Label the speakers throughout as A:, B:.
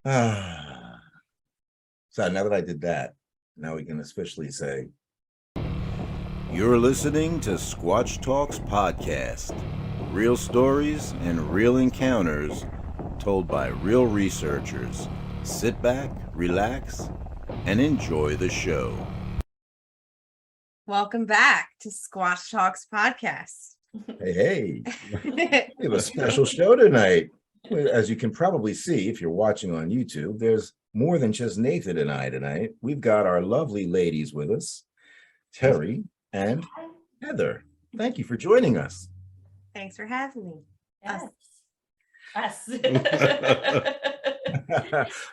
A: Ah, so now that I did that, now we can officially say you're listening to Squatch Talks Podcast. Real stories and real encounters told by real researchers. Sit back, relax, and enjoy the show.
B: Welcome back to Squatch Talks Podcast.
A: Hey, we have a special show tonight. As you can probably see, if you're watching on YouTube, there's more than just Nathan and I tonight. We've got our lovely ladies with us, Terri and Heather. Thank you for joining us.
B: Thanks for having me.
C: Yes.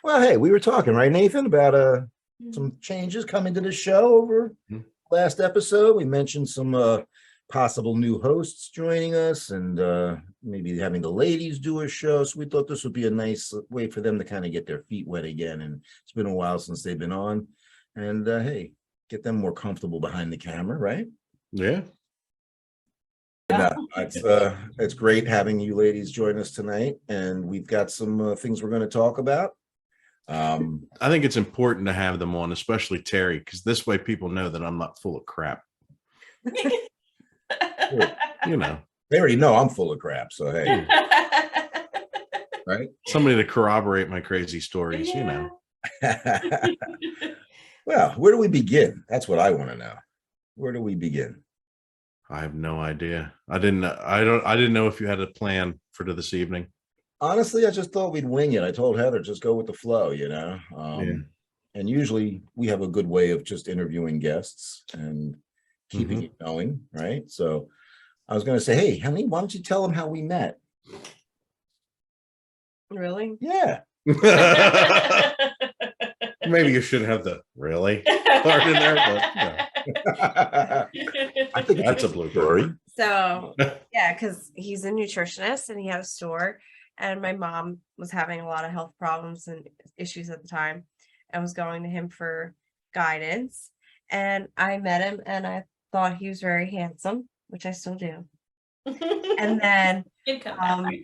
A: Well, hey, we were talking, right, Nathan, about some changes coming to the show over last episode. We mentioned some possible new hosts joining us and maybe having the ladies do a show. So we thought this would be a nice way for them to kind of get their feet wet again. And it's been a while since they've been on. And hey, get them more comfortable behind the camera, right?
D: Yeah.
A: It's great having you ladies join us tonight. And we've got some things we're going to talk about.
D: I think it's important to have them on, especially Terri, because this way people know that I'm not full of crap. You know,
A: they already know I'm full of crap, so hey, right?
D: Somebody to corroborate my crazy stories, you know.
A: Well, where do we begin? That's what I want to know. Where do we begin?
D: I have no idea. I didn't know if you had a plan for this evening.
A: Honestly, I just thought we'd wing it. I told Heather, just go with the flow, you know. And usually we have a good way of just interviewing guests and keeping it going, right? So I was going to say, hey, honey, why don't you tell them how we met?
B: Really?
A: Yeah.
D: Maybe you should have the really part in there, but
A: I think that's a blue story.
B: So, yeah, because he's a nutritionist and he had a store, and my mom was having a lot of health problems and issues at the time and was going to him for guidance. And I met him and I thought he was very handsome, which I still do. And then online,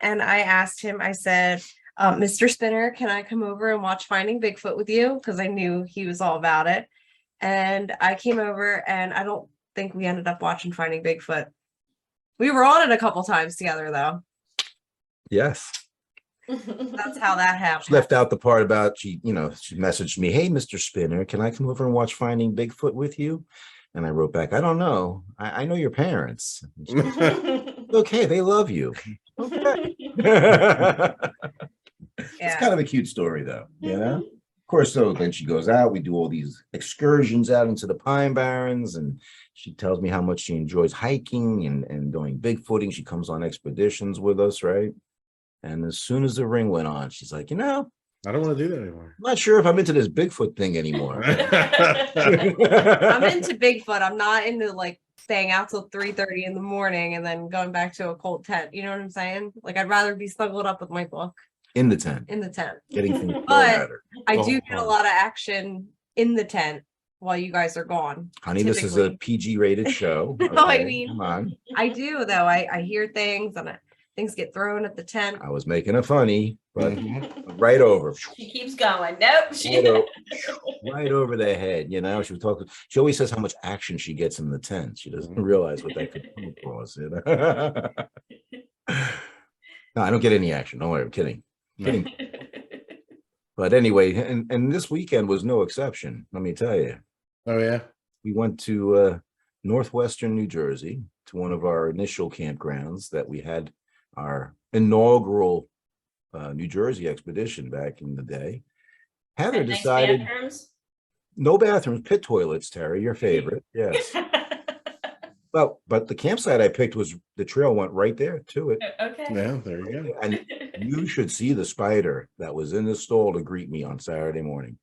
B: and I asked him, I said, Mr. Spinner, can I come over and watch Finding Bigfoot with you? Because I knew he was all about it. And I came over, and I don't think we ended up watching Finding Bigfoot. We were on it a couple times together, though.
A: Yes.
B: That's how that happened.
A: She left out the part about she messaged me, hey, Mr. Spinner, can I come over and watch Finding Bigfoot with you? And I wrote back, I don't know. I know your parents. Okay, they love you. Okay. It's kind of a cute story, though, you know? Of course, so then she goes out. We do all these excursions out into the Pine Barrens, and she tells me how much she enjoys hiking and doing Bigfooting. She comes on expeditions with us, right? And as soon as the ring went on, she's like, you know,
D: I don't want to do that anymore.
A: I'm not sure if I'm into this Bigfoot thing anymore.
B: I'm into Bigfoot. I'm not into like staying out till 3:30 in the morning and then going back to a cold tent. You know what I'm saying? Like, I'd rather be snuggled up with my book.
A: In the tent. Getting things thrown at her.
B: I do get a lot of action in the tent while you guys are gone.
A: Honey, typically. This is a PG rated show.
B: Okay? No, I mean,
A: come on.
B: I do, though. I hear things and things get thrown at the tent.
A: I was making a funny, but right over.
C: She keeps going. Nope.
A: Right over their head, you know. She was talking. She always says how much action she gets in the tent. She doesn't realize what that could come across. You know? No, I don't get any action. Don't worry, I'm kidding. But anyway, and this weekend was no exception. Let me tell you.
D: Oh yeah,
A: we went to northwestern New Jersey to one of our initial campgrounds that we had our inaugural New Jersey expedition back in the day. Heather decided no bathrooms, pit toilets. Terri, your favorite, yes. Well, but the campsite I picked was the trail went right there to it.
C: Okay.
D: Yeah, there you go.
A: And you should see the spider that was in the stall to greet me on Saturday morning.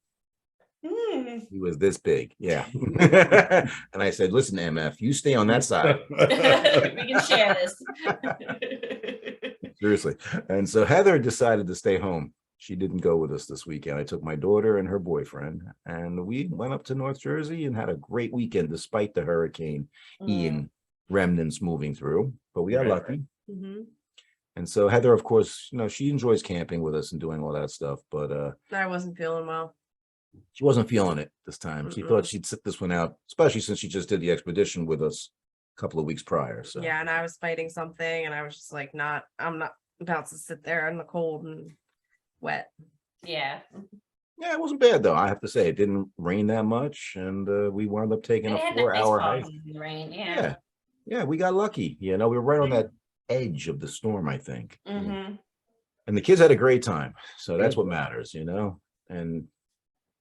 A: He was this big, yeah. And I said, listen, MF, you stay on that side.
C: We can share this.
A: Seriously. And so Heather decided to stay home. She didn't go with us this weekend. I took my daughter and her boyfriend, and we went up to North Jersey and had a great weekend despite the Hurricane Ian remnants moving through. But we got lucky. And so Heather, of course, she enjoys camping with us and doing all that stuff, but
B: I wasn't feeling well.
A: she wasn't feeling it this time. She thought she'd sit this one out, especially since she just did the expedition with us a couple of weeks prior. So
B: Yeah, and I was fighting something, and I was just like, I'm not about to sit there in the cold and wet.
C: Yeah.
A: yeah, it wasn't bad though. I have to say, it didn't rain that much, and we wound up taking
C: It
A: a
C: had that nice
A: 4-hour
C: pause
A: hike.
C: in the rain.
A: Yeah,
C: Yeah.
A: yeah, we got lucky. We were right on that edge of the storm, I think.
C: Mm-hmm.
A: And the kids had a great time, so that's
D: Good.
A: what matters. And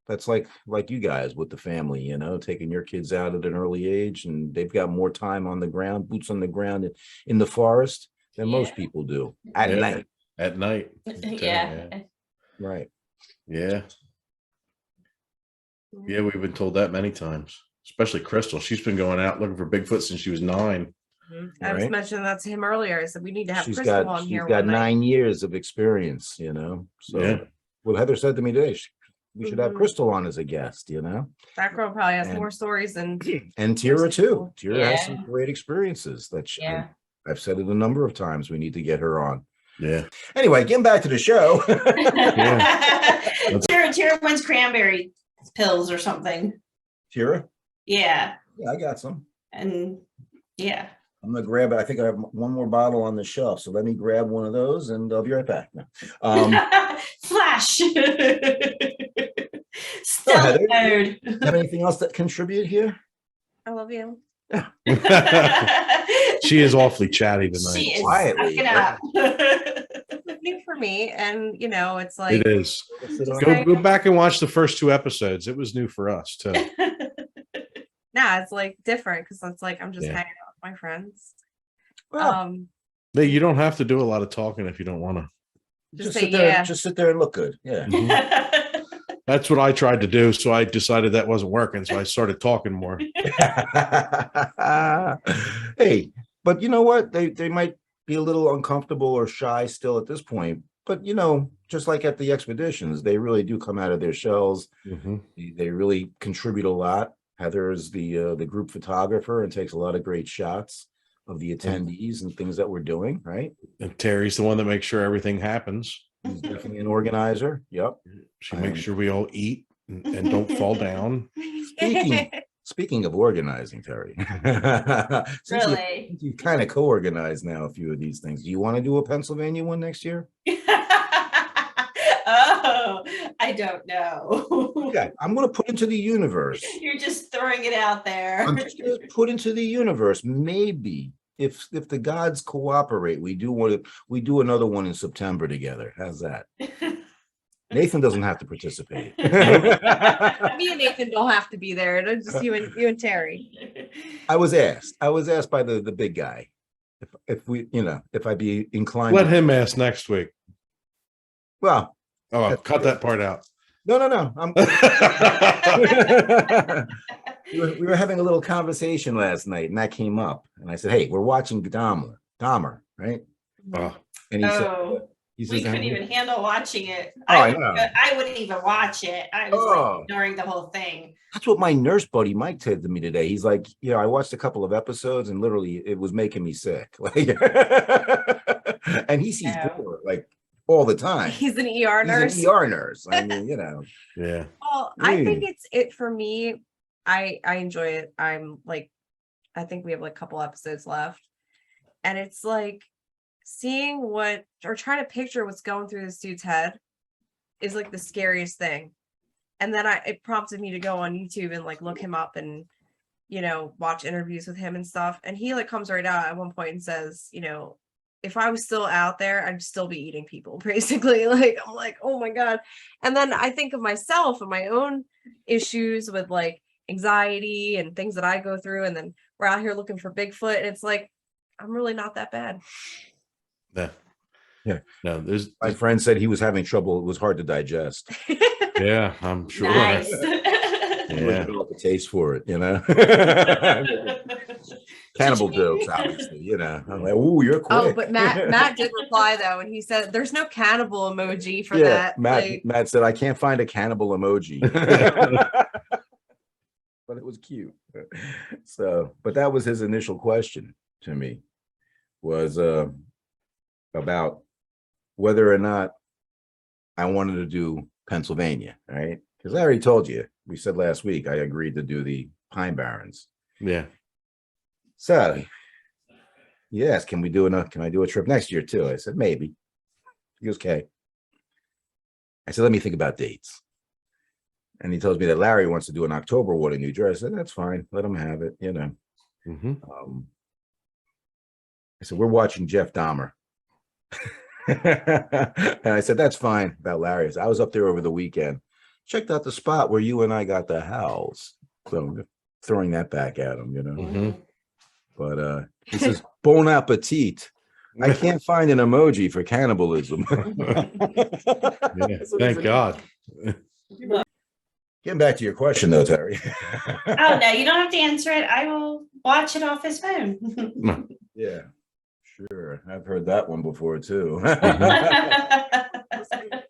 A: that's like you guys with the family, taking your kids out at an early age, and they've got more time on the ground, boots on the ground in the forest than most
C: Yeah.
A: people do at
D: Yeah.
A: night.
D: At night.
C: Yeah.
A: Right.
D: Yeah. Yeah, we've been told that many times, especially Crystal. She's been going out looking for Bigfoot since she was 9.
B: I was
A: Right.
B: mentioning that to him earlier. I said we need to have
A: She's
B: Crystal
A: got
B: on
A: she's
B: here
A: got
B: one night.
A: 9 years of experience, So
D: Yeah.
A: well, Heather said to me today, we should have
B: Mhm.
A: Crystal on as a guest,
B: That girl probably has
A: And-
B: more stories than
A: and Tira too. Tira has some
C: Yeah.
A: great experiences that
C: Yeah.
A: I've said it a number of times. We need to get her on.
D: Yeah.
A: Anyway, getting back to the show.
C: Tara wins cranberry pills or something.
A: Tira,
C: Yeah.
A: yeah, I got some.
C: And yeah.
A: I'm gonna grab it. I think I have one more bottle on the shelf, so let me grab one of those, and I'll be right back. No.
C: Flash.
A: Go ahead.
C: Stealth mode.
A: Have anything else that contribute here?
B: I love you.
D: She is awfully chatty tonight.
C: She is
A: Quietly,
C: sucking up.
B: It's new for me, and it's like
D: It is.
A: Sit on
D: Go back and watch the first 2 episodes. It was new for us too.
B: it's like different because it's like I'm just
D: Yeah.
B: hanging out with my friends.
A: Well,
D: Hey, you don't have to do a lot of talking if you don't want to.
B: Just
A: just
B: say
A: sit there.
B: yeah.
A: Just sit there and look good. Yeah.
D: That's what I tried to do. So I decided that wasn't working. So I started talking more.
A: Hey, but you know what? They might be a little uncomfortable or shy still at this point. But just like at the expeditions, they really do come out of their shells.
D: Mhm.
A: They really contribute a lot. Heather is the group photographer and takes a lot of great shots of the attendees and things that we're doing. Right?
D: And Terry's the one that makes sure everything happens.
A: He's definitely an organizer. Yep.
D: She makes sure we all eat and don't fall down.
A: Speaking of organizing, Terry, since
C: Really?
A: you kind of co-organize now a few of these things. Do you want to do a Pennsylvania one next year?
C: Oh, I don't know.
A: Okay, I'm going to put into the universe.
C: You're just throwing it out there.
A: I'm just going to put into the universe. Maybe if the gods cooperate, we do another one in September together. How's that? Nathan doesn't have to participate.
B: Me and Nathan don't have to be there. It's just you and Terry.
A: I was asked by the big guy if I'd be inclined.
D: Let him ask next week.
A: Well,
D: Oh, cut that part out.
A: no. We were having a little conversation last night, and that came up. And I said, "Hey, we're watching Dahmer, right?"
D: Oh,
A: And he
C: Oh,
A: said,
C: we couldn't even handle watching it.
A: Oh, I know.
C: I wouldn't even watch it. I was
A: Oh.
C: like ignoring the whole thing.
A: That's what my nurse buddy Mike said to me today. He's like, I watched a couple of episodes, and literally, it was making me sick. Like, and he sees
C: Oh.
A: gore like all the time.
B: He's an ER nurse.
A: He's an ER nurse. I mean,
D: yeah.
B: Well, I think it's it for me. I enjoy it. I'm like, I think we have like a couple episodes left, and it's like seeing what or trying to picture what's going through this dude's head is like the scariest thing. And then it prompted me to go on YouTube and like look him up and watch interviews with him and stuff. And he like comes right out at one point and says, if I was still out there, I'd still be eating people, basically. Like, I'm like, oh my God. And then I think of myself and my own issues with like anxiety and things that I go through. And then we're out here looking for Bigfoot. And it's like, I'm really not that bad.
A: Yeah.
D: No, there's
A: My friend said he was having trouble. It was hard to digest.
D: yeah, I'm sure.
C: Nice.
D: Yeah.
A: Develop a taste for it, Cannibal jokes, obviously, I'm like, "Ooh, you're quick."
B: Oh, but Matt did reply though, and he said there's no cannibal emoji for that.
A: Matt said, "I can't find a cannibal emoji," but it was cute. So, but that was his initial question to me was, about whether or not I wanted to do Pennsylvania, right? Because I already told you, we said last week I agreed to do the Pine Barrens.
D: Yeah.
A: So yes, can I do a trip next year too? I said, maybe. He goes, okay. I said, let me think about dates. And he tells me that Larry wants to do an October one in New Jersey. I said, that's fine. Let him have it, you know.
D: Mm-hmm.
A: I said, we're watching Jeff Dahmer. And I said, that's fine about Larry. I was up there over the weekend. Checked out the spot where you and I got the house. So I'm throwing that back at him, you know.
D: Mm-hmm.
A: But he says, bon appetit. I can't find an emoji for cannibalism.
D: Yeah, thank God.
A: Getting back to your question though, Terry.
C: Oh, no, you don't have to answer it. I will watch it off his phone.
A: Yeah, sure. I've heard that one before too.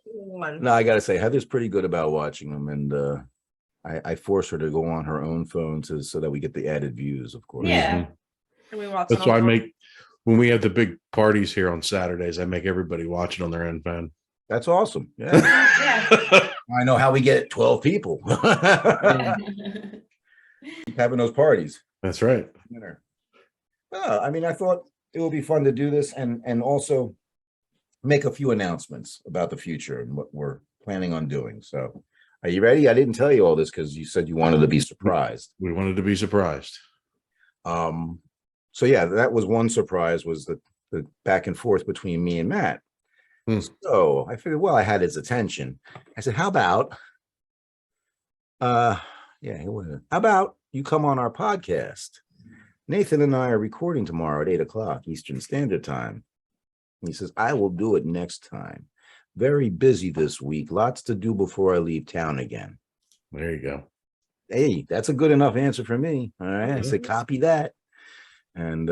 B: One.
A: No, I gotta say, Heather's pretty good about watching them, and I force her to go on her own phone so that we get the added views, of course.
C: Yeah.
B: And we watch
D: That's
B: it
D: why I
B: on-
D: make, when we have the big parties here on Saturdays, I make everybody watch it on their own phone.
A: That's awesome. Yeah.
C: Yeah.
A: I know how we get 12 people. Keep having those parties.
D: That's right.
A: Dinner. Well, I mean, I thought it would be fun to do this and also make a few announcements about the future and what we're planning on doing. So are you ready? I didn't tell you all this because you said you wanted to be surprised.
D: We wanted to be surprised.
A: So yeah, that was one surprise, was the back and forth between me and Matt. So I figured, well, I had his attention. I said, how about how about you come on our podcast? Nathan and I are recording tomorrow at 8:00 Eastern Standard Time. And he says, I will do it next time. Very busy this week. Lots to do before I leave town again.
D: There you go.
A: Hey, that's a good enough answer for me. All right. I said, copy that. And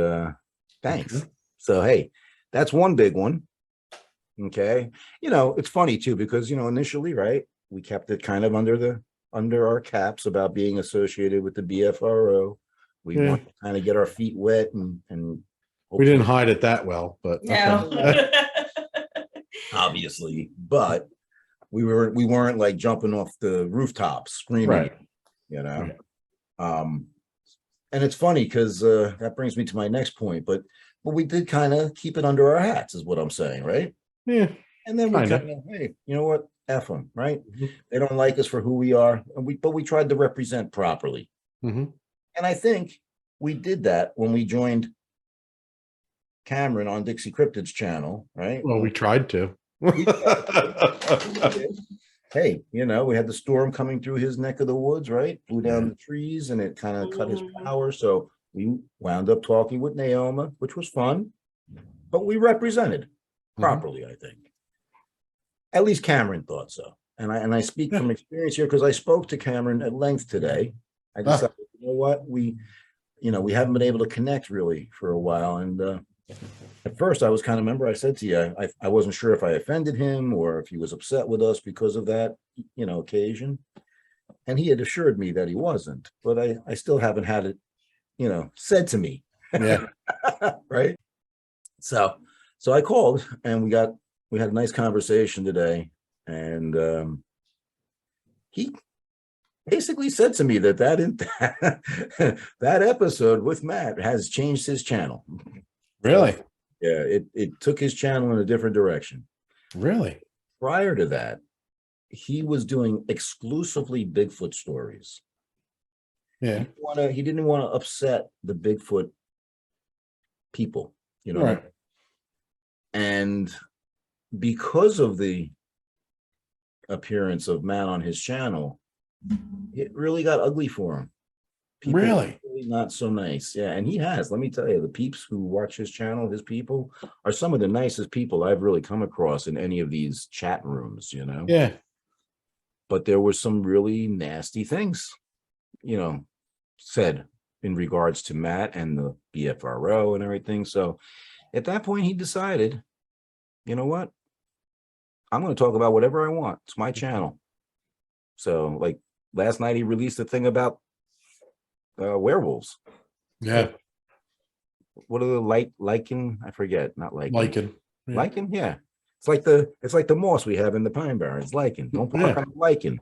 A: thanks.
D: Okay.
A: So, hey, that's one big one. Okay. You know, it's funny too, because, you know, initially, right, we kept it kind of under our caps about being associated with the BFRO. We want to kind of get our feet wet and
D: We didn't hide it that well, but
C: No.
A: obviously, but we weren't like jumping off the rooftops screaming,
D: Right.
A: you know.
D: Right.
A: And it's funny because that brings me to my next point, but we did kind of keep it under our hats, is what I'm saying, right?
D: Yeah.
A: And then we
D: Kinda.
A: kind of, hey, you know what? F them, right?
D: Mhm.
A: They don't like us for who we are, but we tried to represent properly.
D: Mhm.
A: And I think we did that when we joined Cameron on Dixie Cryptid's channel, right?
D: Well, we tried to.
A: Hey, you know, we had the storm coming through his neck of the woods, right? Blew down
D: Yeah.
A: the trees and it kind of cut his
B: Mhm.
A: power. So we wound up talking with Naoma, which was fun, but we represented properly, I think. At least Cameron thought so. And I speak from experience here because I spoke to Cameron at length today. I decided, you know what, we haven't been able to connect really for a while. And at first I was kind of, remember I said to you, I wasn't sure if I offended him or if he was upset with us because of that, you know, occasion. And he had assured me that he wasn't, but I still haven't had it, you know, said to me.
D: Yeah.
A: Right. So I called and we had a nice conversation today. And he basically said to me that that episode with Matt has changed his channel.
D: Really?
A: Yeah, it took his channel in a different direction.
D: Really?
A: Prior to that, he was doing exclusively Bigfoot stories.
D: Yeah.
A: He didn't want to upset the Bigfoot people, you know.
D: Right.
A: And because of the appearance of Matt on his channel, it really got ugly for him. People
D: Really?
A: were really not so nice. Yeah. And he has, let me tell you, the peeps who watch his channel, his people, are some of the nicest people I've really come across in any of these chat rooms, you know.
D: Yeah.
A: But there were some really nasty things, you know, said in regards to Matt and the BFRO and everything. So at that point, he decided, you know what? I'm going to talk about whatever I want. It's my channel. So like last night, he released a thing about werewolves.
D: Yeah.
A: What are the lichen? I forget. Not lichen.
D: Lichen. Yeah.
A: Lichen, yeah. It's like the moss we have in the pine barrens. Lichen. Don't park
D: Yeah.
A: on the lichen.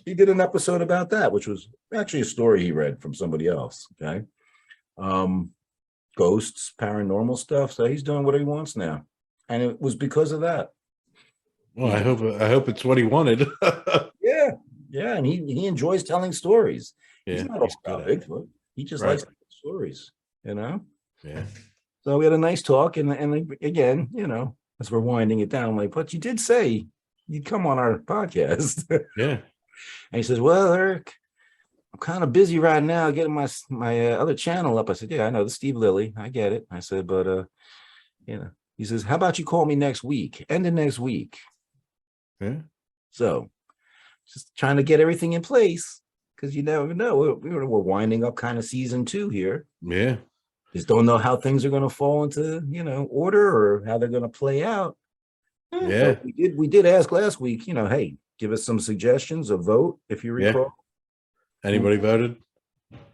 A: He did an episode about that, which was actually a story he read from somebody else. Okay. Ghosts, paranormal stuff. So he's doing what he wants now. And it was because of that.
D: Well, I hope it's what he wanted.
A: Yeah. Yeah. And he enjoys telling stories. He's
D: Yeah,
A: not all
D: he's good
A: about
D: at it.
A: Bigfoot. He just
D: Right.
A: likes telling stories, you know?
D: Yeah.
A: So we had a nice talk, and again, you know, as we're winding it down, like, but you did say you'd come on our podcast.
D: Yeah.
A: And he says, "Well, Eric, I'm kind of busy right now getting my other channel up." I said, "Yeah, I know, the Steve Lilly, I get it." I said, "But you know," he says, "How about you call me next week, end of next week?"
D: Yeah.
A: So just trying to get everything in place because you never know. We're winding up kind of season 2 here.
D: Yeah.
A: Just don't know how things are going to fall into, you know, order or how they're going to play out.
D: Yeah.
A: So we did ask last week, you know, hey, give us some suggestions, a vote, if you
D: Yeah.
A: recall.
D: Anybody voted?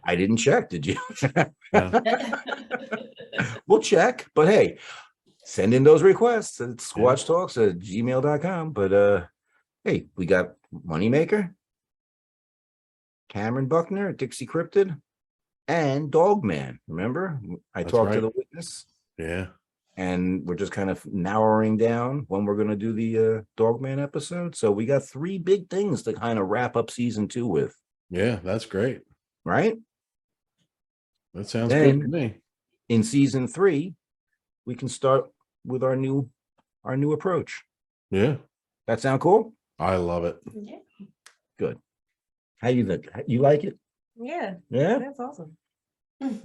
A: I didn't check, did you?
D: No.
A: We'll check, but hey, send in those requests at squatchtalks@gmail.com. But hey, we got Moneymaker, Cameron Buckner, Dixie Cryptid, and Dogman. Remember? I
D: That's
A: talked to
D: right.
A: the witness.
D: Yeah.
A: And we're just kind of narrowing down when we're going to do the Dogman episode. So we got 3 big things to kind of wrap up season 2 with,
D: Yeah. That's great.
A: right?
D: That sounds
A: Then-
D: good to me.
A: In season 3, we can start with our new approach.
D: Yeah.
A: That sound cool?
D: I love it.
C: Yeah.
A: Good. How you think? You like it?
B: Yeah,
A: Yeah.
B: that's awesome.
D: I'm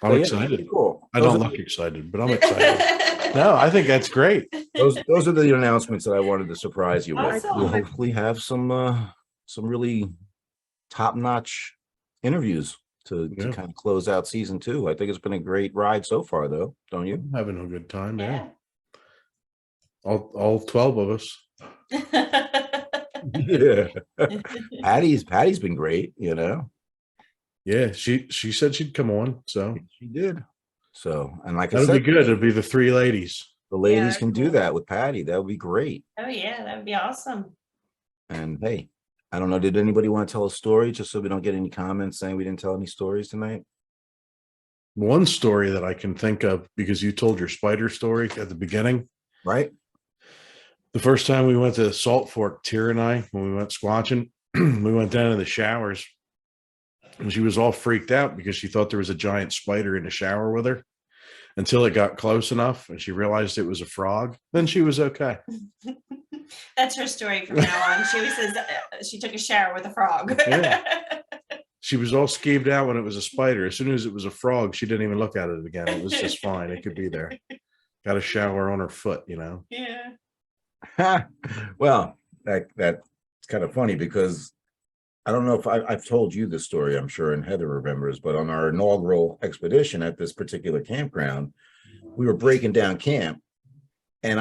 A: So, yeah,
D: excited.
A: pretty cool.
D: I
A: Those
D: don't
A: are-
D: look excited, but I'm excited. No, I think that's great.
A: those are the announcements that I wanted to surprise you with.
C: Awesome.
A: We'll hopefully have some really top-notch interviews to
D: Yeah.
A: kind of close out season 2. I think it's been a great ride so far, though, don't you?
D: I'm having a good time. Yeah.
C: Yeah.
D: All 12 of us.
A: Yeah. Patty's been great, you know.
D: Yeah. She said she'd come on. So
A: She did. So, and like I
D: that'll be
A: said,
D: good. It'll be the 3 ladies.
A: the ladies
B: Yeah,
A: can do
B: cool.
A: that with Patty. That would be great.
C: Oh yeah, that would be awesome.
A: And hey, I don't know, did anybody want to tell a story just so we don't get any comments saying we didn't tell any stories tonight?
D: One story that I can think of, because you told your spider story at the beginning.
A: Right?
D: The first time we went to Salt Fork, Terri and I, when we went squatching, we went down to the showers and she was all freaked out because she thought there was a giant spider in the shower with her until it got close enough and she realized it was a frog. Then she was okay.
C: That's her story from now on. She always says she took a shower with a frog.
D: Yeah. She was all skeeved out when it was a spider. As soon as it was a frog, she didn't even look at it again. It was just fine. It could be there. Got a shower on her foot, you know?
C: Yeah.
A: Well, that's kind of funny because I don't know if I've told you this story, I'm sure, and Heather remembers, but on our inaugural expedition at this particular campground, we were breaking down camp and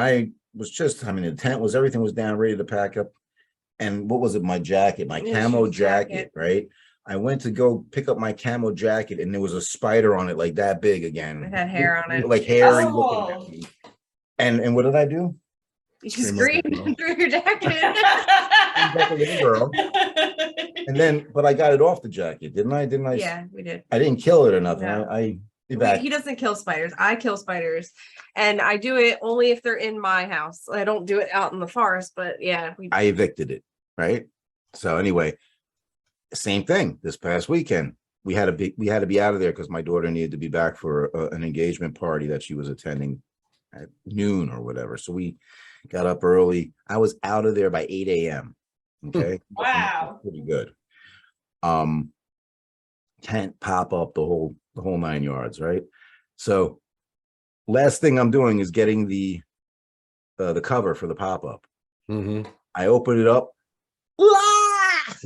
A: the tent was, everything was down, ready to pack up. And what was it? My jacket, my
B: Yeah,
A: camo
B: she's
A: jacket,
B: jacket.
A: right? I went to go pick up my camo jacket and there was a spider on it like that big again.
B: It had hair on it.
A: Like hairy
C: Oh.
A: looking at me. And what did I do?
B: You
D: Scream like a
B: screamed
D: girl.
B: through your jacket.
A: Like a little girl. And then, but I got it off the jacket, didn't I? Didn't I?
B: Yeah, we did.
A: I didn't kill it or nothing.
B: No.
A: I
B: He doesn't kill spiders. I kill spiders, and I do it only if they're in my house. I don't do it out in the forest. But yeah,
A: I evicted it, right? So anyway, same thing. This past weekend, we had to be out of there because my daughter needed to be back for an engagement party that she was attending at noon or whatever. So we got up early. I was out of there by 8 a.m. Okay.
C: Wow.
A: Pretty good. Tent pop up, the whole 9 yards, right? So last thing I'm doing is getting the cover for the pop-up.
D: Mhm.
A: I open it up. Ah!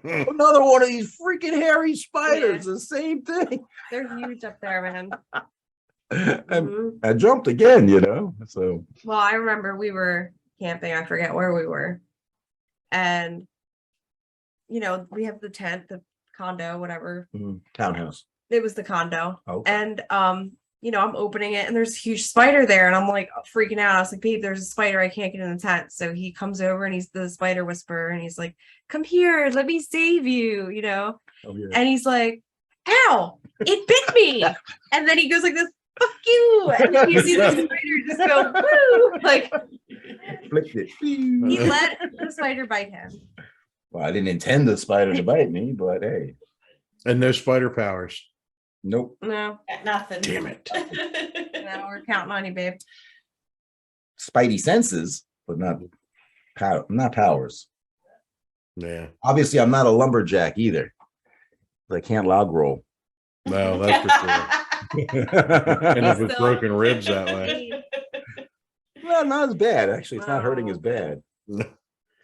A: Another one of these freaking hairy spiders, the same thing.
B: they're huge up there, man.
A: And
B: Mhm.
A: I jumped again, you know. So
B: Well, I remember we were camping. I forget where we were, and we have the tent, the condo, whatever.
A: townhouse.
B: It was the condo,
A: Okay.
B: and I'm opening it and there's a huge spider there, and I'm like freaking out. I was like, babe, there's a spider. I can't get in the tent. So he comes over and he's the spider whisperer, and he's like, come here, let me save you,
A: Oh, yeah.
B: and he's like, ow, it bit me. And then he goes like this, fuck you. And then you see the spider just go, woo. Like,
A: Flipped it.
B: he let the spider bite him.
A: Well, I didn't intend the spider to bite me, but hey,
D: And no spider powers.
A: nope.
B: No,
C: Got nothing.
D: Damn it.
B: no, we're counting on you, babe.
A: Spidey senses, but not powers.
D: Yeah.
A: Obviously, I'm not a lumberjack either. I can't log roll.
D: No, that's for sure. End up with
B: Still-
D: broken ribs that way.
A: Well, not as bad. Actually, it's not hurting as bad.
D: Yeah,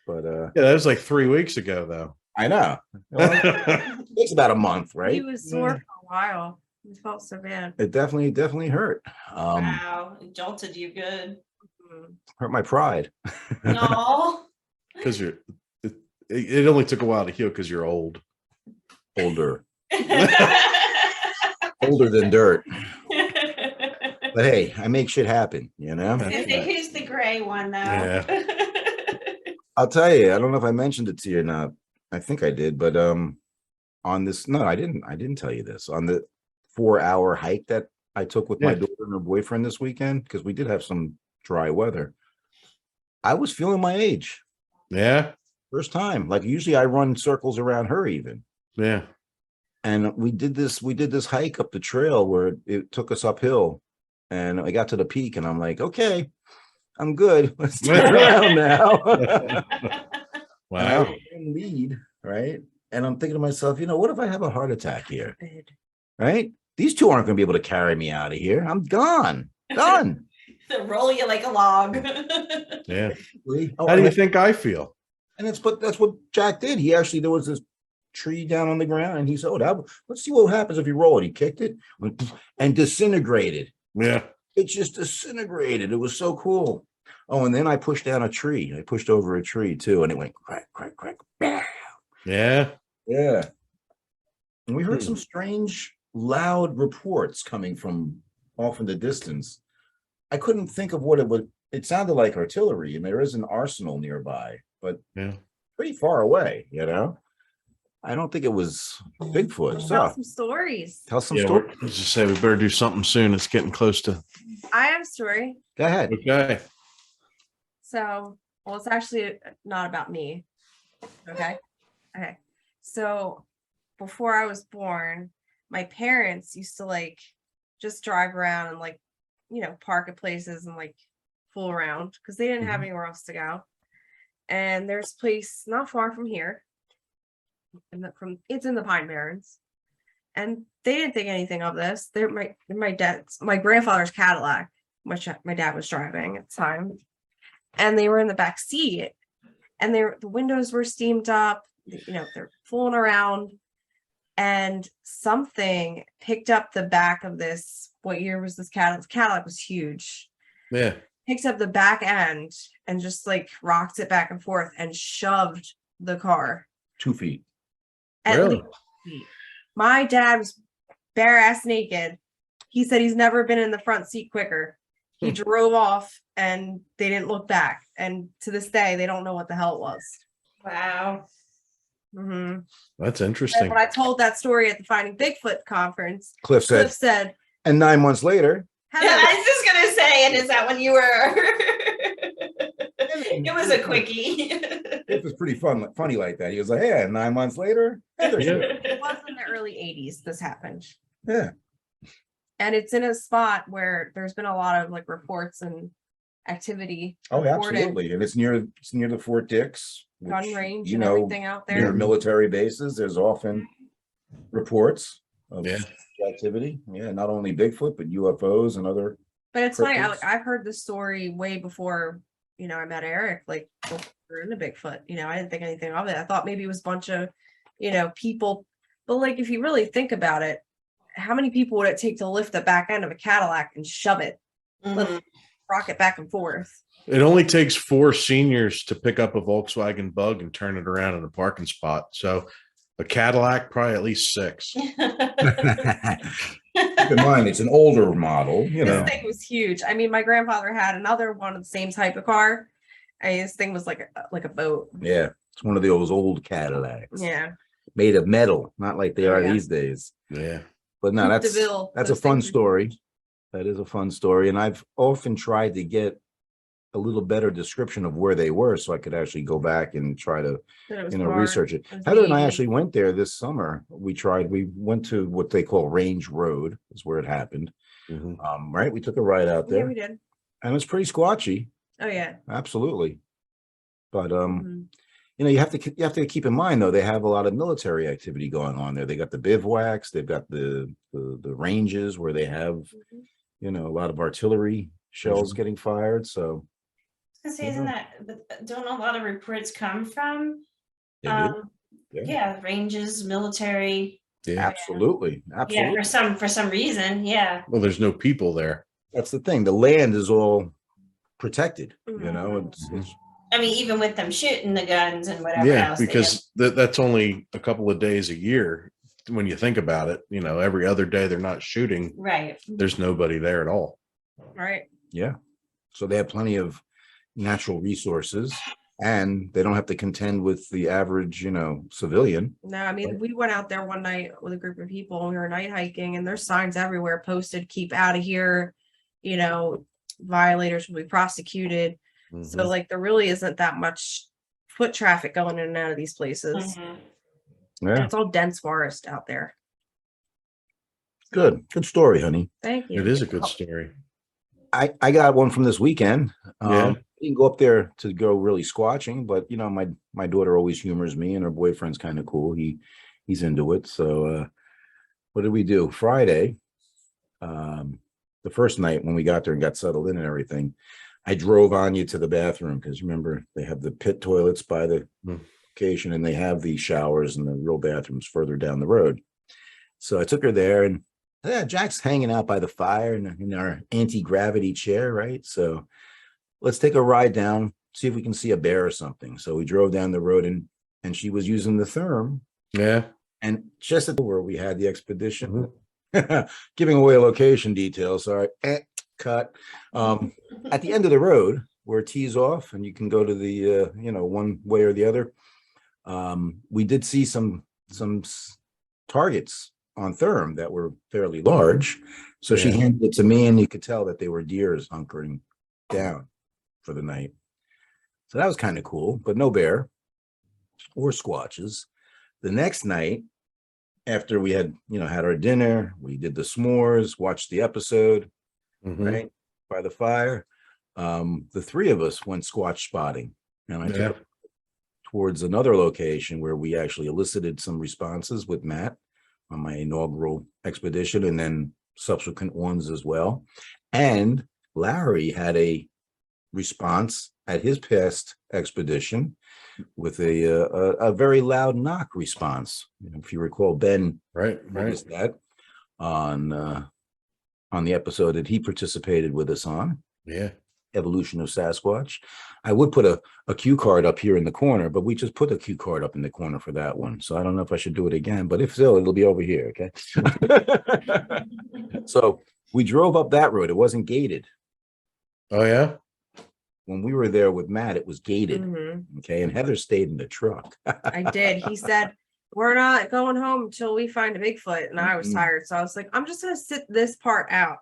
A: But
D: that was like 3 weeks ago, though.
A: I know. Well, it takes about a month,
B: He
A: right?
B: was sore for a while. He felt so bad.
A: It definitely hurt.
C: Wow, it jolted you good.
A: Hurt my pride.
C: No.
D: Because it only took a while to heal because you're old.
A: Older than dirt. But hey, I make shit happen,
C: Who's the gray one though?
D: Yeah.
A: I'll tell you, I don't know if I mentioned it to you or not. I think I did, but on this, no, I didn't tell you this. On the 4-hour hike that I took with my daughter and her boyfriend this weekend, because we did have some dry weather, I was feeling my age.
D: Yeah.
A: First time. Like usually I run circles around her even.
D: Yeah.
A: And we did this hike up the trail where it took us uphill, and I got to the peak and I'm like, okay, I'm good. Let's turn around now.
D: Wow.
A: And lead, right? And I'm thinking to myself, what if I have a heart attack here? Right? These two aren't going to be able to carry me out of here. I'm gone. Done.
C: They'll roll you like a log.
D: Yeah.
A: Oh,
D: How do you think I feel?
A: And that's what Jack did. There was this tree down on the ground, and he said, let's see what happens if you roll it. He kicked it and disintegrated.
D: Yeah.
A: It just disintegrated. It was so cool. Oh, and then I pushed down a tree. I pushed over a tree too, and it went crack, crack, crack. Bam.
D: Yeah.
A: Yeah. And we heard some strange, loud reports coming from off in the distance. I couldn't think of what it would. It sounded like artillery, and there is an arsenal nearby, but pretty far away, I don't think it was Bigfoot.
B: Tell
A: So
B: some stories.
A: tell some
D: Yeah.
A: stories.
D: Let's just say we better do something soon. It's getting close to.
B: I have a story.
A: Go ahead.
D: Okay.
B: So, well, it's actually not about me. Okay. So, before I was born, my parents used to just drive around and park at places and fool around because they didn't have anywhere else to go. And there's a place not far from here. It's in the Pine Barrens. And they didn't think anything of this. They're my grandfather's Cadillac, which my dad was driving at the time. And they were in the back seat, and the windows were steamed up, they're fooling around, and something picked up the back of this. What year was this Cadillac? Cadillac was huge.
D: Yeah.
B: Picks up the back end and just rocked it back and forth and shoved the car.
A: 2 feet.
B: At
D: Really?
B: least 2 feet. My dad was bare ass naked. He said he's never been in the front seat quicker. He drove off and they didn't look back. And to this day, they don't know what the hell it was.
C: Wow.
B: Mm-hmm.
D: That's
B: And
D: interesting.
B: when I told that story at the Finding Bigfoot conference,
A: Cliff
B: Cliff
A: said,
B: said,
A: and 9 months later,
C: Yeah, I was just gonna say, and is that when you were? It was a quickie.
A: it was pretty funny like that. He was like, yeah, 9 months later. Heather
D: Yeah.
A: said,
B: it was in the early 80s this happened.
A: yeah.
B: And it's in a spot where there's been a lot of reports and activity.
A: Oh,
B: reported,
A: absolutely. And it's near the Fort Dix,
B: gun
A: which,
B: range and everything out
A: near
B: there.
A: military bases. There's often reports of
D: Yeah.
A: activity. Yeah, not only Bigfoot, but UFOs and other.
B: But it's funny,
A: cryptids.
B: I've heard this story way before, I met Eric, before we were into Bigfoot. I didn't think anything of it. I thought maybe it was a bunch of, people. But if you really think about it, how many people would it take to lift the back end of a Cadillac and shove it,
C: Mhm.
B: rock it back and forth?
D: It only takes 4 seniors to pick up a Volkswagen Bug and turn it around in a parking spot. So a Cadillac, probably at least 6.
A: Keep in mind, it's an older model, you know.
B: This thing was huge. I mean, my grandfather had another one of the same type of car. And this thing was like a boat.
A: Yeah, it's one of those old Cadillacs.
B: Yeah.
A: Made of metal, not like they
B: Oh,
A: are
B: yeah.
A: these days.
D: Yeah.
A: But no,
B: Coupe de
A: that's
B: Ville,
A: a
B: those
A: fun
B: things are
A: story.
B: huge.
A: That is a fun story. And I've often tried to get a little better description of where they were so I could actually go back and try to,
B: That it was
A: research it.
B: it was
A: Heather and I
B: navy.
A: actually went there this summer. We went to what they call Range Road, is where it happened.
D: Mhm.
A: Right? We took a ride out
B: Yeah,
A: there
B: we did.
A: and it's pretty squatchy.
B: Oh yeah.
A: Absolutely. But
B: Mhm.
A: you have to keep in mind though, they have a lot of military activity going on there. They got the bivouacs, they've got the ranges where they have,
B: Mhm.
A: a lot of artillery shells getting fired. So
C: Isn't that, but don't a lot of reports come from,
A: they do. Yeah.
C: yeah, ranges, military,
D: Yeah.
A: Absolutely.
C: yeah,
A: Absolutely.
C: for some reason, yeah.
D: Well, there's no people there.
A: That's the thing. The land is all protected,
B: Mhm.
A: it's
C: I mean, even with them shooting the guns and whatever
D: Yeah,
C: else. they
D: because that's only a couple of days a year when you think about it. Every other day they're not shooting.
C: do. Right.
D: There's nobody there at all.
B: Right.
A: yeah. So they have plenty of natural resources and they don't have to contend with the average, civilian.
B: No, I mean, we went out there one night with a group of people and we were night hiking and there's signs everywhere posted, keep out of here, violators will be prosecuted. So like there really isn't that much foot traffic going in and out of these places.
C: Mhm.
B: And
A: Yeah.
B: it's all dense forest out there.
A: Good story, honey.
B: Thank you.
D: It is a good story.
A: I got one from this weekend.
D: Yeah.
A: You can go up there to go really squatching, but my daughter always humors me and her boyfriend's kind of cool. He's into it. So what did we do? Friday, the first night when we got there and got settled in and everything, I drove Anya to the bathroom because remember they have the pit toilets by the location and they have the showers and the real bathrooms further down the road. So I took her there and Jack's hanging out by the fire in our anti-gravity chair, right? So let's take a ride down, see if we can see a bear or something. So we drove down the road and she was using the therm.
D: Yeah.
A: And just at where we had the expedition, giving away location details. Sorry, cut. At the end of the road where it tees off and you can go to the, one way or the other. We did see some targets on therm that were fairly large. So she handed it to me and you could tell that they were deers hunkering down for the night. So that was kind of cool, but no bear or squatches. The next night, after we had, had our dinner, we did the s'mores, watched the episode, right, by the fire. The three of us went squatch spotting, and I took her towards another location where we actually elicited some responses with Matt on my inaugural expedition, and then subsequent ones as well. And Larry had a response at his past expedition with a very loud knock response. If you recall, Ben noticed that on the episode that he participated with us on.
D: Yeah.
A: Evolution of Sasquatch. I would put a cue card up here in the corner, but we just put a cue card up in the corner for that one. So I don't know if I should do it again, but if so, it'll be over here. Okay. So we drove up that road. It wasn't gated.
D: Oh yeah.
A: When we were there with Matt, it was gated.
B: Mhm.
A: Okay. And Heather stayed in the truck.
B: I did. He said, we're not going home until we find a Bigfoot. And I was tired. So I was like, I'm just going to sit this part out.